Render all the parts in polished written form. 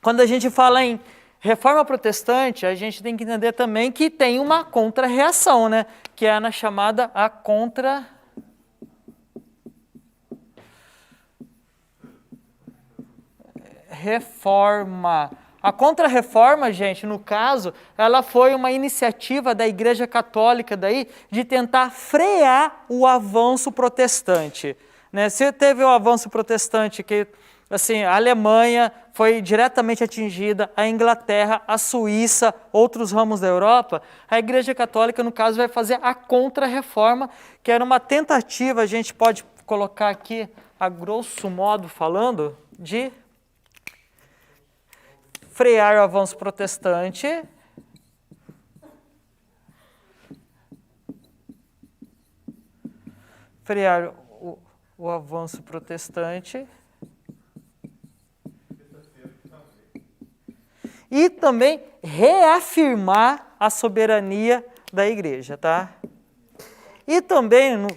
quando a gente fala em reforma protestante, a gente tem que entender também que tem uma contra-reação, né? Que é na chamada a contra-reforma. A contra-reforma, gente, no caso, ela foi uma iniciativa da Igreja Católica daí de tentar frear o avanço protestante, né? Se teve o avanço protestante que, assim, a Alemanha foi diretamente atingida, a Inglaterra, a Suíça, outros ramos da Europa, a Igreja Católica, no caso, vai fazer a contra-reforma, que era uma tentativa, a gente pode colocar aqui, a grosso modo falando, de frear o avanço protestante o avanço protestante e também reafirmar a soberania da igreja, tá? E também,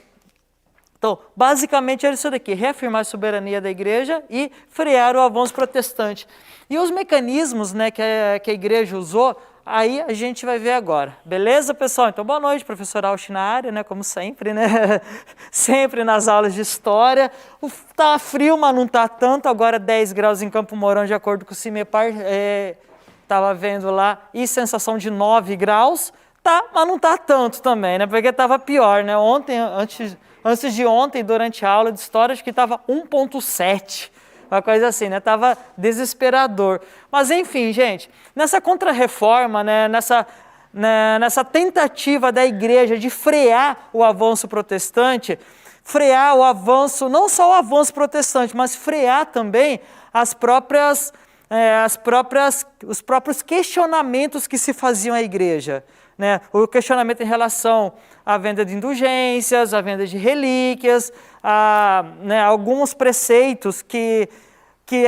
então, basicamente era isso daqui, reafirmar a soberania da igreja e frear o avanço protestante. E os mecanismos, né, que a igreja usou, aí a gente vai ver agora. Beleza, pessoal? Então, boa noite, professor Ausch na área, né, como sempre, né? Sempre nas aulas de história. Tá frio, mas não tá tanto, agora 10 graus em Campo Mourão, de acordo com o CIMEPAR, estava vendo lá, e sensação de 9 graus, tá, mas não tá tanto também, né, porque estava pior, né? Ontem, antes de ontem, durante a aula de história, acho que estava 1,7, uma coisa assim, né? Estava desesperador. Mas enfim, gente, nessa contra-reforma, né? Nessa tentativa da igreja de frear o avanço protestante, frear o avanço, não só o avanço protestante, mas frear também os próprios questionamentos que se faziam à igreja, né? O questionamento em relação à venda de indulgências, à venda de relíquias, né, alguns preceitos que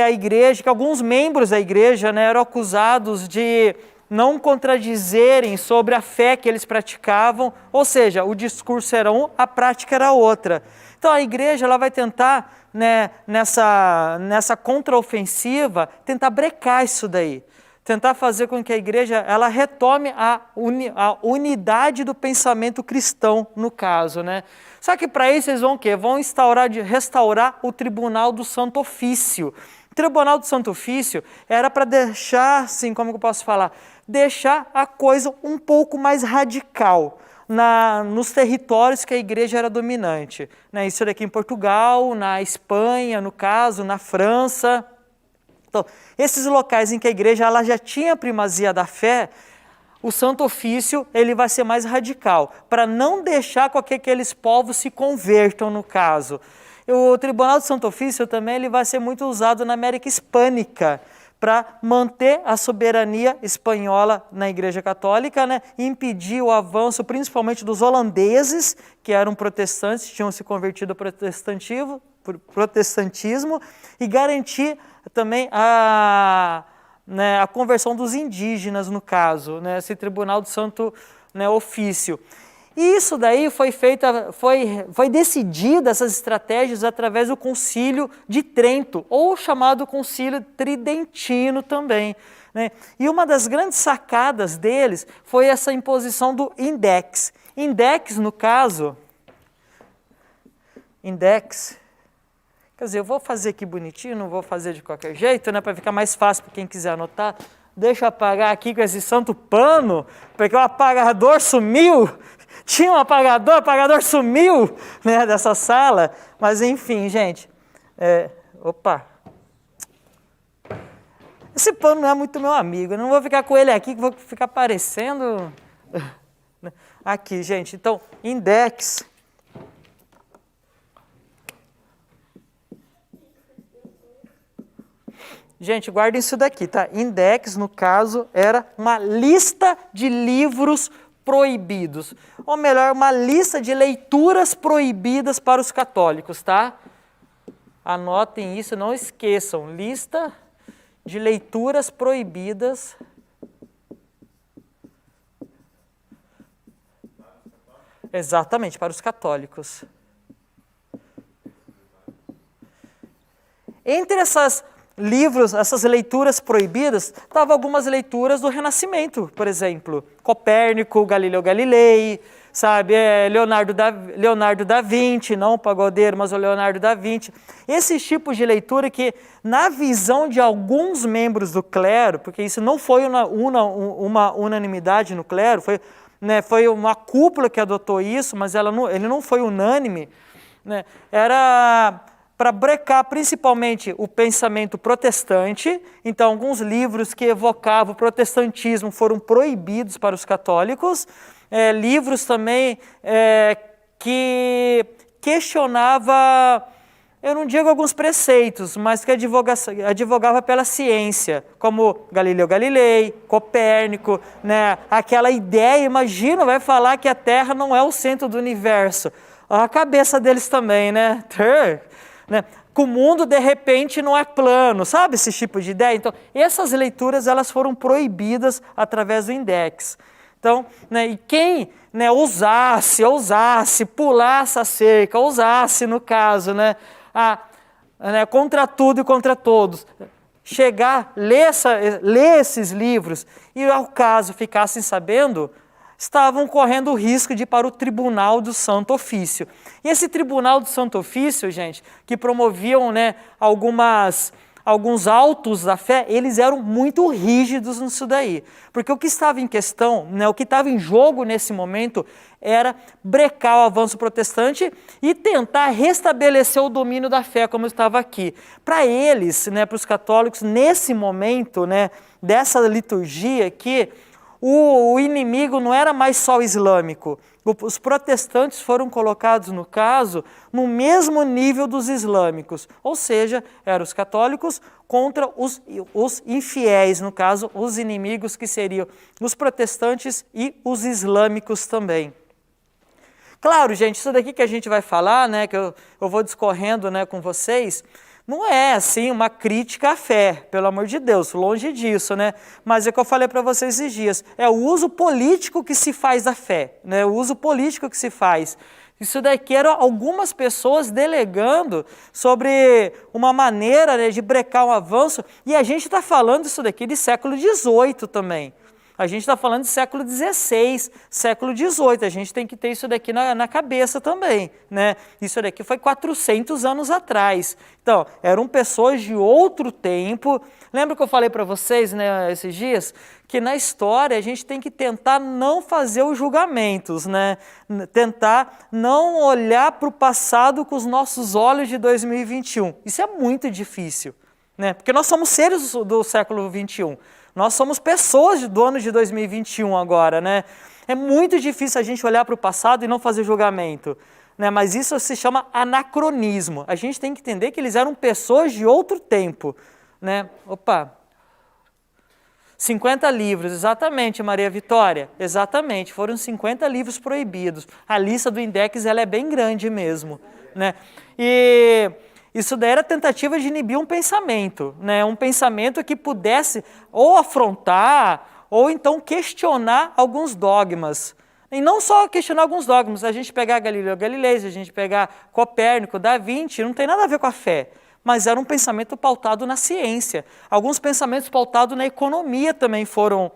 a igreja, que alguns membros da igreja, né, eram acusados de não contradizerem sobre a fé que eles praticavam, ou seja, o discurso era um, a prática era outra. Então a igreja ela vai tentar, né, nessa contraofensiva, tentar brecar isso daí. Tentar fazer com que a igreja ela retome a unidade do pensamento cristão, no caso, né? Só que para isso eles vão o quê? Vão restaurar o Tribunal do Santo Ofício. O Tribunal do Santo Ofício era para deixar, assim, como eu posso falar? Deixar a coisa um pouco mais radical nos territórios que a igreja era dominante, né? Isso daqui em Portugal, na Espanha, no caso, na França. Então, esses locais em que a igreja ela já tinha a primazia da fé, o Santo Ofício ele vai ser mais radical, para não deixar com que aqueles povos se convertam, no caso. O Tribunal do Santo Ofício também ele vai ser muito usado na América Hispânica, para manter a soberania espanhola na Igreja Católica, né, e impedir o avanço principalmente dos holandeses, que eram protestantes, tinham se convertido ao protestantismo, e garantir também a conversão dos indígenas, no caso, né, esse Tribunal do Santo, né, Ofício. E isso daí foi decidida, essas estratégias, através do Concílio de Trento, ou chamado Concílio Tridentino também, né? E uma das grandes sacadas deles foi essa imposição do Index. Index, no caso, quer dizer, eu vou fazer aqui bonitinho, não vou fazer de qualquer jeito, né, para ficar mais fácil para quem quiser anotar. Deixa eu apagar aqui com esse santo pano, porque o apagador sumiu. Tinha um apagador, o apagador sumiu, né, dessa sala. Mas enfim, gente. Opa! Esse pano não é muito meu amigo. Eu não vou ficar com ele aqui, que vou ficar parecendo... Aqui, gente. Então, Index... Gente, guardem isso daqui, tá? Index, no caso, era uma lista de livros proibidos. Ou melhor, uma lista de leituras proibidas para os católicos, tá? Anotem isso, não esqueçam. Lista de leituras proibidas. Exatamente, para os católicos. Entre livros, essas leituras proibidas, estavam algumas leituras do Renascimento, por exemplo. Copérnico, Galileu Galilei, sabe, Leonardo da Vinci, não o pagodeiro, mas o Leonardo da Vinci. Esses tipos de leitura que, na visão de alguns membros do clero, porque isso não foi uma unanimidade no clero, foi uma cúpula que adotou isso, mas ele não foi unânime, né, era para brecar principalmente o pensamento protestante. Então, alguns livros que evocavam o protestantismo foram proibidos para os católicos, livros também que questionava, eu não digo alguns preceitos, mas que advogava pela ciência, como Galileu Galilei, Copérnico, né? Aquela ideia, imagina, vai falar que a Terra não é o centro do universo. A cabeça deles também, né? Que o mundo, de repente, não é plano, sabe esse tipo de ideia? Então, essas leituras elas foram proibidas através do Index. Então, né, e quem, né, ousasse, pulasse a cerca, ousasse, no caso, né, contra tudo e contra todos, chegar, ler esses livros e, ao caso, ficassem sabendo, estavam correndo o risco de ir para o Tribunal do Santo Ofício. E esse Tribunal do Santo Ofício, gente, que promoviam, né, alguns autos da fé, eles eram muito rígidos nisso daí. Porque o que estava em questão, né, o que estava em jogo nesse momento, era brecar o avanço protestante e tentar restabelecer o domínio da fé, como estava aqui. Para eles, né, para os católicos, nesse momento, né, dessa liturgia aqui, o inimigo não era mais só o islâmico. Os protestantes foram colocados, no caso, no mesmo nível dos islâmicos, ou seja, eram os católicos contra os infiéis, no caso, os inimigos que seriam os protestantes e os islâmicos também. Claro, gente, isso daqui que a gente vai falar, né, que eu vou discorrendo, né, com vocês, não é, assim, uma crítica à fé, pelo amor de Deus, longe disso, né? Mas é o que eu falei para vocês esses dias, é o uso político que se faz da fé, né? O uso político que se faz. Isso daqui eram algumas pessoas delegando sobre uma maneira, né, de brecar um avanço, e a gente está falando isso daqui de século XVIII também. A gente está falando de século XVI, século XVIII, a gente tem que ter isso daqui na cabeça também, né? Isso daqui foi 400 anos atrás. Então, eram pessoas de outro tempo. Lembra que eu falei para vocês, né, esses dias, que na história a gente tem que tentar não fazer os julgamentos, né? Tentar não olhar para o passado com os nossos olhos de 2021. Isso é muito difícil, né? Porque nós somos seres do século XXI. Nós somos pessoas do ano de 2021 agora, né? É muito difícil a gente olhar para o passado e não fazer julgamento, né? Mas isso se chama anacronismo. A gente tem que entender que eles eram pessoas de outro tempo, né? 50 livros, exatamente, Maria Vitória, exatamente, foram 50 livros proibidos. A lista do Index ela é bem grande mesmo, né? E isso daí era tentativa de inibir um pensamento, né? Um pensamento que pudesse ou afrontar ou então questionar alguns dogmas. E não só questionar alguns dogmas, a gente pegar Galileu Galilei, a gente pegar Copérnico, Da Vinci, não tem nada a ver com a fé, mas era um pensamento pautado na ciência. Alguns pensamentos pautados na economia também foram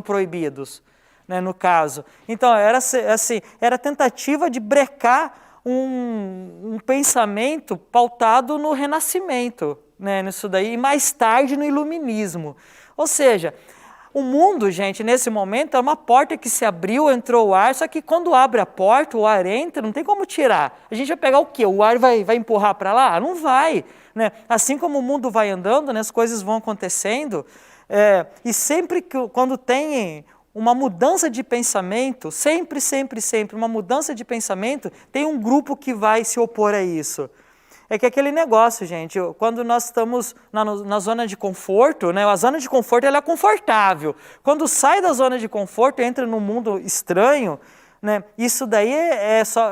proibidos, né, no caso. Então, era tentativa de brecar um pensamento pautado no Renascimento, né, nisso daí, e mais tarde no Iluminismo. Ou seja, o mundo, gente, nesse momento, é uma porta que se abriu, entrou o ar, só que quando abre a porta, o ar entra, não tem como tirar. A gente vai pegar o quê? O ar vai empurrar para lá? Não vai, né? Assim como o mundo vai andando, né, as coisas vão acontecendo, e sempre quando tem uma mudança de pensamento, sempre, uma mudança de pensamento, tem um grupo que vai se opor a isso. É que aquele negócio, gente, quando nós estamos na zona de conforto, né, a zona de conforto ela é confortável. Quando sai da zona de conforto, entra num mundo estranho, né, isso daí é só,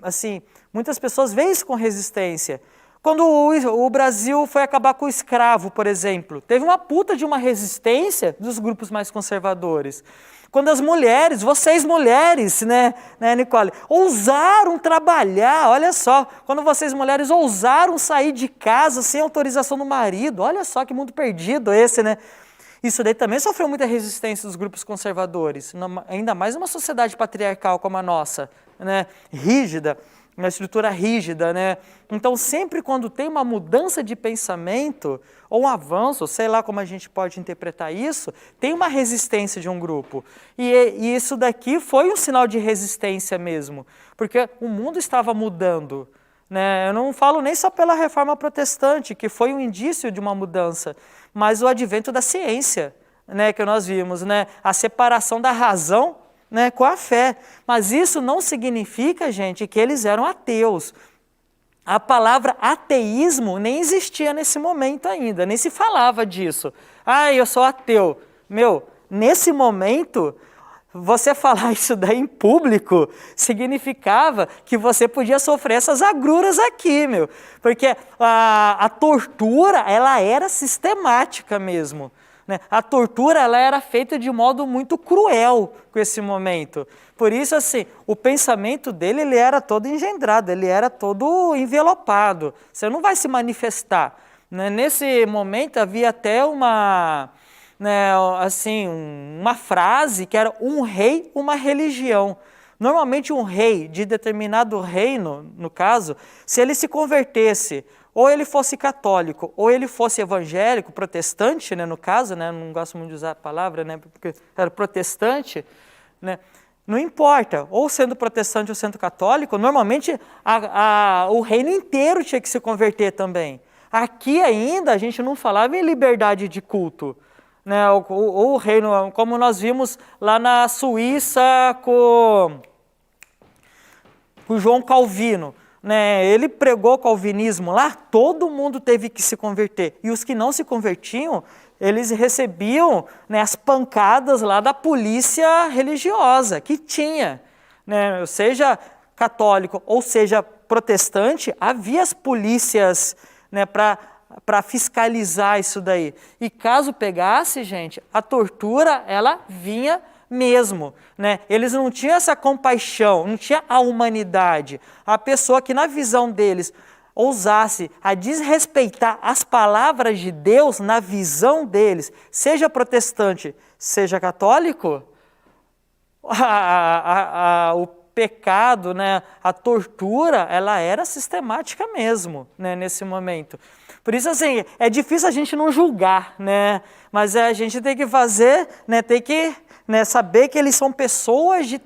assim, muitas pessoas veem isso com resistência. Quando o Brasil foi acabar com o escravo, por exemplo, teve uma puta de uma resistência dos grupos mais conservadores. Quando as mulheres, vocês mulheres, né, Nicole, ousaram trabalhar, olha só, quando vocês mulheres ousaram sair de casa sem autorização do marido, olha só que mundo perdido esse, né? Isso daí também sofreu muita resistência dos grupos conservadores, ainda mais numa sociedade patriarcal como a nossa, né, rígida, uma estrutura rígida, né? Então, sempre quando tem uma mudança de pensamento, ou um avanço, sei lá como a gente pode interpretar isso, tem uma resistência de um grupo. E isso daqui foi um sinal de resistência mesmo, porque o mundo estava mudando, né? Eu não falo nem só pela reforma protestante, que foi um indício de uma mudança, mas o advento da ciência, né, que nós vimos, né? A separação da razão, né, com a fé. Mas isso não significa, gente, que eles eram ateus. A palavra ateísmo nem existia nesse momento ainda, nem se falava disso. Ah, eu sou ateu. Meu, nesse momento, você falar isso daí em público significava que você podia sofrer essas agruras aqui, meu. Porque a tortura, ela era sistemática mesmo. A tortura ela era feita de modo muito cruel com esse momento. Por isso, assim, o pensamento dele ele era todo engendrado, ele era todo envelopado. Você não vai se manifestar. Né? Nesse momento havia até uma frase que era um rei, uma religião. Normalmente um rei de determinado reino, no caso, se ele se convertesse, ou ele fosse católico, ou ele fosse evangélico, protestante, né, no caso, né, não gosto muito de usar a palavra, né, porque era protestante, né, não importa, ou sendo protestante ou sendo católico, normalmente o reino inteiro tinha que se converter também. Aqui ainda a gente não falava em liberdade de culto, né, o reino, como nós vimos lá na Suíça com João Calvino. Né, ele pregou o calvinismo lá, todo mundo teve que se converter. E os que não se convertiam, eles recebiam, né, as pancadas lá da polícia religiosa que tinha. Né, seja católico ou seja protestante, havia as polícias, né, para fiscalizar isso daí. E caso pegasse, gente, a tortura, ela vinha mesmo, né? Eles não tinham essa compaixão, não tinha a humanidade. A pessoa que na visão deles ousasse a desrespeitar as palavras de Deus na visão deles, seja protestante, seja católico, o pecado, né, a tortura, ela era sistemática mesmo, né, nesse momento. Por isso, assim, é difícil a gente não julgar, né? Mas a gente tem que fazer, né, tem que saber que eles são pessoas de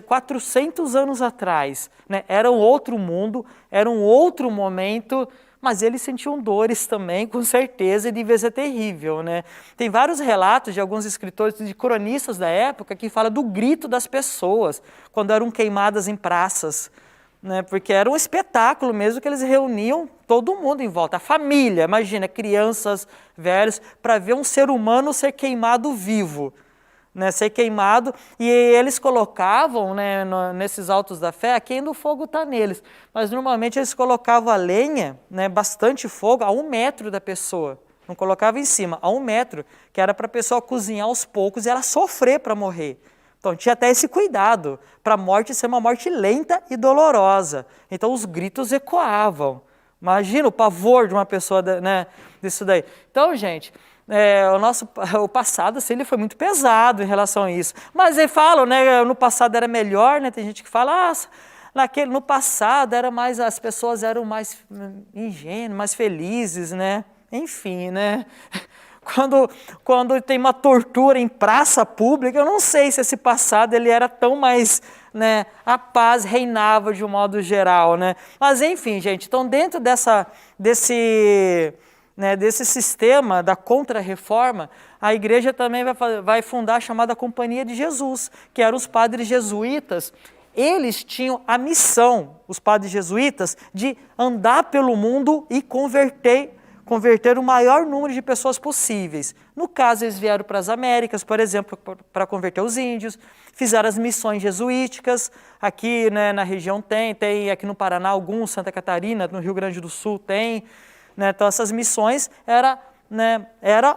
400 anos atrás. Né? Era um outro mundo, era um outro momento, mas eles sentiam dores também, com certeza, e devia ser terrível. Né? Tem vários relatos de alguns escritores, de cronistas da época, que falam do grito das pessoas, quando eram queimadas em praças. Né? Porque era um espetáculo mesmo que eles reuniam todo mundo em volta. A família, imagina, crianças, velhos, para ver um ser humano ser queimado vivo. Né, ser queimado, e eles colocavam, né, nesses altos da fé, quem do fogo está neles, mas normalmente eles colocavam a lenha, né, bastante fogo, a 1 metro da pessoa, não colocava em cima, a 1 metro, que era para a pessoa cozinhar aos poucos e ela sofrer para morrer. Então tinha até esse cuidado, para a morte ser uma morte lenta e dolorosa. Então os gritos ecoavam. Imagina o pavor de uma pessoa, né, disso daí. Então, gente, o passado assim, ele foi muito pesado em relação a isso. Mas eles falam, né, no passado era melhor, né? Tem gente que fala, no passado as pessoas eram mais ingênuas, mais felizes, né? Enfim, né? Quando tem uma tortura em praça pública, eu não sei se esse passado ele era tão mais, né, a paz reinava de um modo geral, né? Mas enfim, gente, então dentro desse sistema da contra-reforma, a igreja também vai fundar a chamada Companhia de Jesus, que eram os padres jesuítas. Eles tinham a missão, os padres jesuítas, de andar pelo mundo e converter converter o maior número de pessoas possíveis. No caso, eles vieram para as Américas, por exemplo, para converter os índios, fizeram as missões jesuíticas, aqui, né, na região tem aqui no Paraná alguns, Santa Catarina, no Rio Grande do Sul tem, né, então essas missões era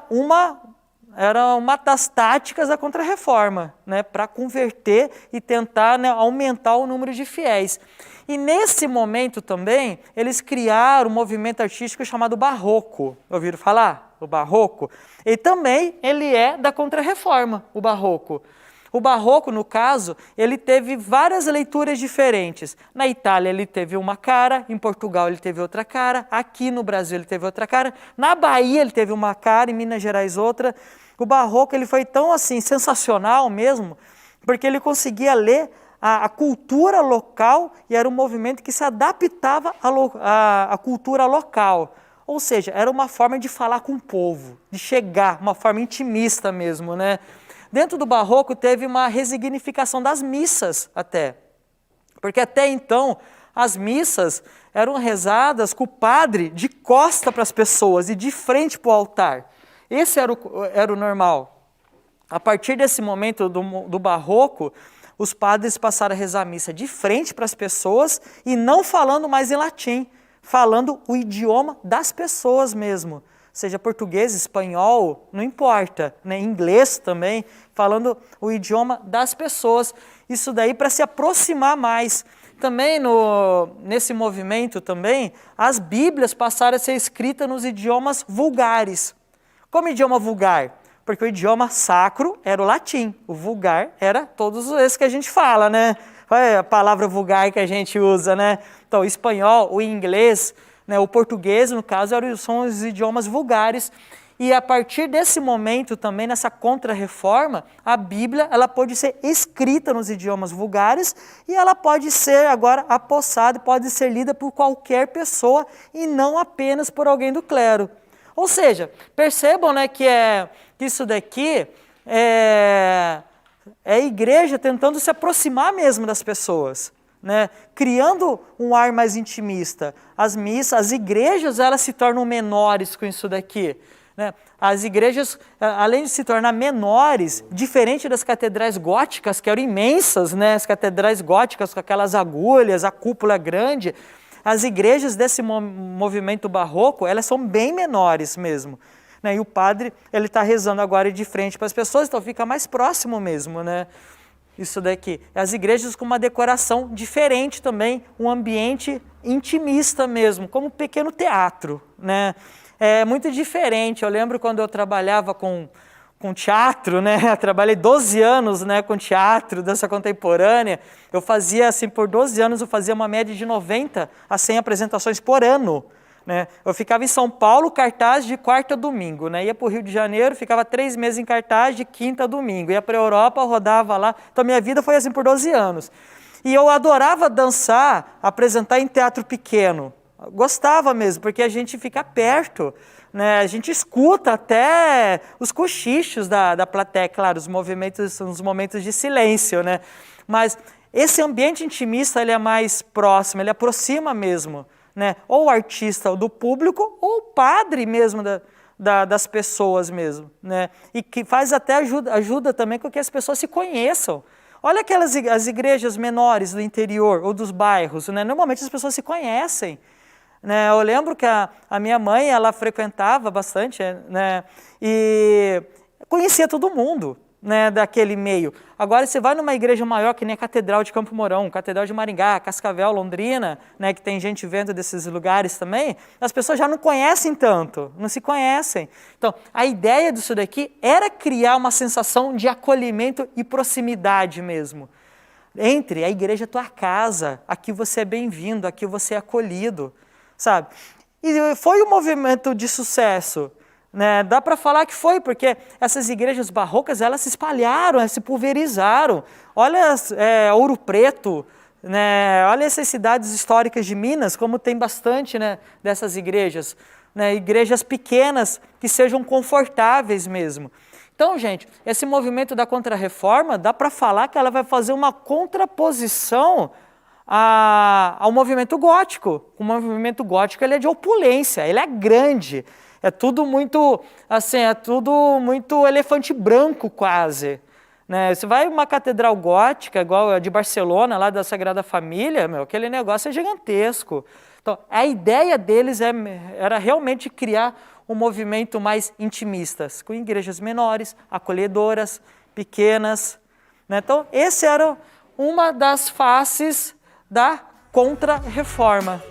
uma das táticas da Contra-Reforma, né, para converter e tentar, né, aumentar o número de fiéis. E nesse momento também, eles criaram um movimento artístico chamado Barroco. Ouviram falar? O Barroco? E também ele é da Contra-Reforma, o Barroco. O Barroco, no caso, ele teve várias leituras diferentes. Na Itália ele teve uma cara, em Portugal ele teve outra cara, aqui no Brasil ele teve outra cara, na Bahia ele teve uma cara, em Minas Gerais outra. O Barroco ele foi tão assim sensacional mesmo, porque ele conseguia ler a cultura local e era um movimento que se adaptava à cultura local. Ou seja, era uma forma de falar com o povo, de chegar, uma forma intimista mesmo, né? Dentro do Barroco teve uma resignificação das missas até, porque até então as missas eram rezadas com o padre de costa para as pessoas e de frente para o altar. Esse era o normal. A partir desse momento do Barroco, os padres passaram a rezar a missa de frente para as pessoas e não falando mais em latim, falando o idioma das pessoas mesmo. Seja português, espanhol, não importa, né? Inglês também, falando o idioma das pessoas. Isso daí para se aproximar mais. Também nesse movimento também, as Bíblias passaram a ser escritas nos idiomas vulgares. Como idioma vulgar? Porque o idioma sacro era o latim, o vulgar era todos esses que a gente fala, né? É a palavra vulgar que a gente usa, né? Então, o espanhol, o inglês, né, o português, no caso, são os idiomas vulgares. E a partir desse momento também, nessa Contra-Reforma, a Bíblia ela pode ser escrita nos idiomas vulgares e ela pode ser agora apossada, pode ser lida por qualquer pessoa e não apenas por alguém do clero. Ou seja, percebam, né, que isso daqui é a igreja tentando se aproximar mesmo das pessoas, né? Criando um ar mais intimista. As missas, as igrejas, elas se tornam menores com isso daqui, né? As igrejas, além de se tornar menores, diferente das catedrais góticas, que eram imensas, né? As catedrais góticas com aquelas agulhas, a cúpula grande, as igrejas desse movimento barroco, elas são bem menores mesmo, né? E o padre, ele está rezando agora de frente para as pessoas, então fica mais próximo mesmo, né? Isso daqui. As igrejas com uma decoração diferente também, um ambiente intimista mesmo, como um pequeno teatro, né? É muito diferente. Eu lembro quando eu trabalhava com teatro, né? Eu trabalhei 12 anos, né, com teatro, dança contemporânea. Eu fazia, assim, por 12 anos, eu fazia uma média de 90 a 100 apresentações por ano, né? Eu ficava em São Paulo, cartaz de quarta a domingo, né? Ia para o Rio de Janeiro, ficava 3 meses em cartaz de quinta a domingo. Ia para a Europa, rodava lá. Então, minha vida foi assim por 12 anos. E eu adorava dançar, apresentar em teatro pequeno. Gostava mesmo, porque a gente fica perto, né? A gente escuta até os cochichos da plateia, claro, os momentos de silêncio, né? Mas esse ambiente intimista, ele é mais próximo, ele aproxima mesmo, né? Ou o artista do público, ou o padre mesmo das pessoas mesmo, né? E que faz até ajuda também com que as pessoas se conheçam. Olha as igrejas menores do interior ou dos bairros, né? Normalmente as pessoas se conhecem, né? Eu lembro que a minha mãe, ela frequentava bastante, né? E conhecia todo mundo, né, daquele meio. Agora você vai numa igreja maior, que nem a Catedral de Campo Mourão, Catedral de Maringá, Cascavel, Londrina, né, que tem gente vendo desses lugares também, as pessoas já não conhecem tanto, não se conhecem. Então, a ideia disso daqui era criar uma sensação de acolhimento e proximidade mesmo. Entre a igreja e a tua casa, aqui você é bem-vindo, aqui você é acolhido, sabe? E foi um movimento de sucesso, né? Dá para falar que foi, porque essas igrejas barrocas, elas se espalharam, elas se pulverizaram. Olha Ouro Preto, né? Olha essas cidades históricas de Minas, como tem bastante, né, dessas igrejas, né? Igrejas pequenas que sejam confortáveis mesmo. Então, gente, esse movimento da Contra-Reforma, dá para falar que ela vai fazer uma contraposição ao movimento gótico. O movimento gótico ele é de opulência, ele é grande, é tudo muito, assim, é tudo muito elefante branco quase. Né? Você vai em uma catedral gótica, igual a de Barcelona, lá da Sagrada Família, aquele negócio é gigantesco. Então, a ideia deles era realmente criar um movimento mais intimista, com igrejas menores, acolhedoras, pequenas. Né? Então, essa era uma das faces da Contra-Reforma.